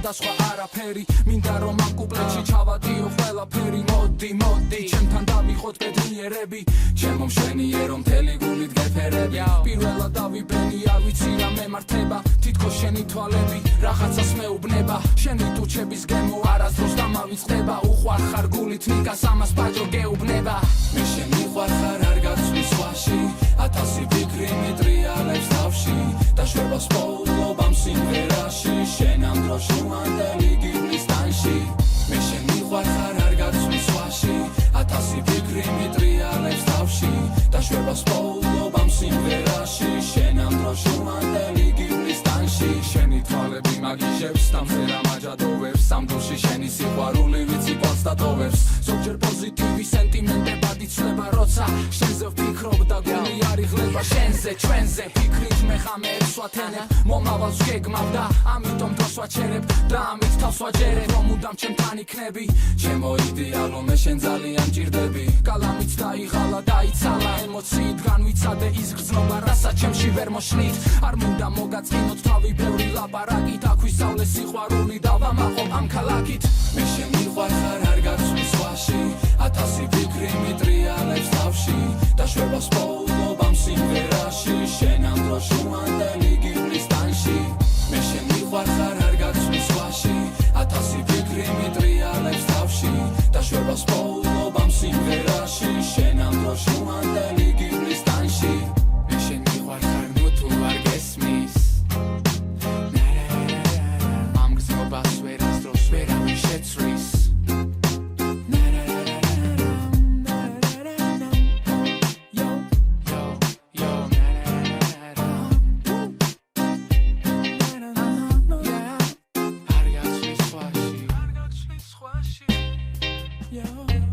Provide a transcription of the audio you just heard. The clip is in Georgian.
სხვადასხვა არაფერი მინდა რომ ამ კუპლეტში ჩავადიო ყველაფერი მოდი მოდი ჩემთან დავიხოთ ბედნიერები ჩემო მშვენიერო მთელი გულით გეფერები პირველად დავიბენი არ ვიცი რა მემართება თითქოს შენი თვალები რაღაცას მეუბნება შენი ტუჩების გემო არასდროს დამავიწყდება უყვარ ხარ გულით ნიკას ამას პაჭო გეუბნება მე შენი ვარ ხარ არ გაცვლის სხვაში ათასი ფიქრი მიტრიალებს თავში და შვებას პოულობ ამ სიმღერაში შენ ამ დროს შუმანდელი გივლის ტანში მე შენი ვარ ხარ არ გაცვლის სხვაში ათასი ფიქრი მიტრიალებს თავში და შვებას პოულობ ამ სიმღერაში შენ ამ დროს შუმანდელი გივლის ტანში შენი თვალები მაგიჟებს და მზერა მაჯადოვებს ამ დროში შენი სიყვარული ვიცი ყვავს და ტოვებს ზოგჯერ პოზიტივი სენტიმენტებად იცვლება როცა შენზე ვფიქრობ და გული არ იღლება შენზე ჩვენზე ფიქრით მე ხამებს ვათენებ მომავალს გეგმავ და ამიტომ დროს ვაჩერებ და ამით თავს ვაჯერებ რომ მუდამ ჩემთან იქნები ჩემო იდეალო მე შენ ძალიან მჭირდები კალამით დაიღალა დაიცალა ემოციით განვიცადე ის გრძნობა რასაც ჩემში ვერ მოშნით არ მინდა მოგაწყინოთ თავი ბევრი ლაპარაკით აქ ვისწავლე სიყვარული და ვამაყობ ამ ქალაქით მე შენი ვარ ხარ არ გაცვლის სხვაში ათასი ფიქრი მიტრიალებს თავში და შვებას პოულობ ამ სიმღერაში შენ ამ დროს შუმანდელი გივლის ტანში მე შენი ვარ ხარ არ გაცვლის სხვაში ათასი ფიქრი მიტრიალებს თავში და შვებას პოულობ ამ სიმღერაში შენ ამ დროს შუმანდელი გივლის ტანში მე შენი ვარ ხარ ნუ თუ არ გესმის ამ გზნობას ვერასდროს ვერავინ შეცვლის Yeah.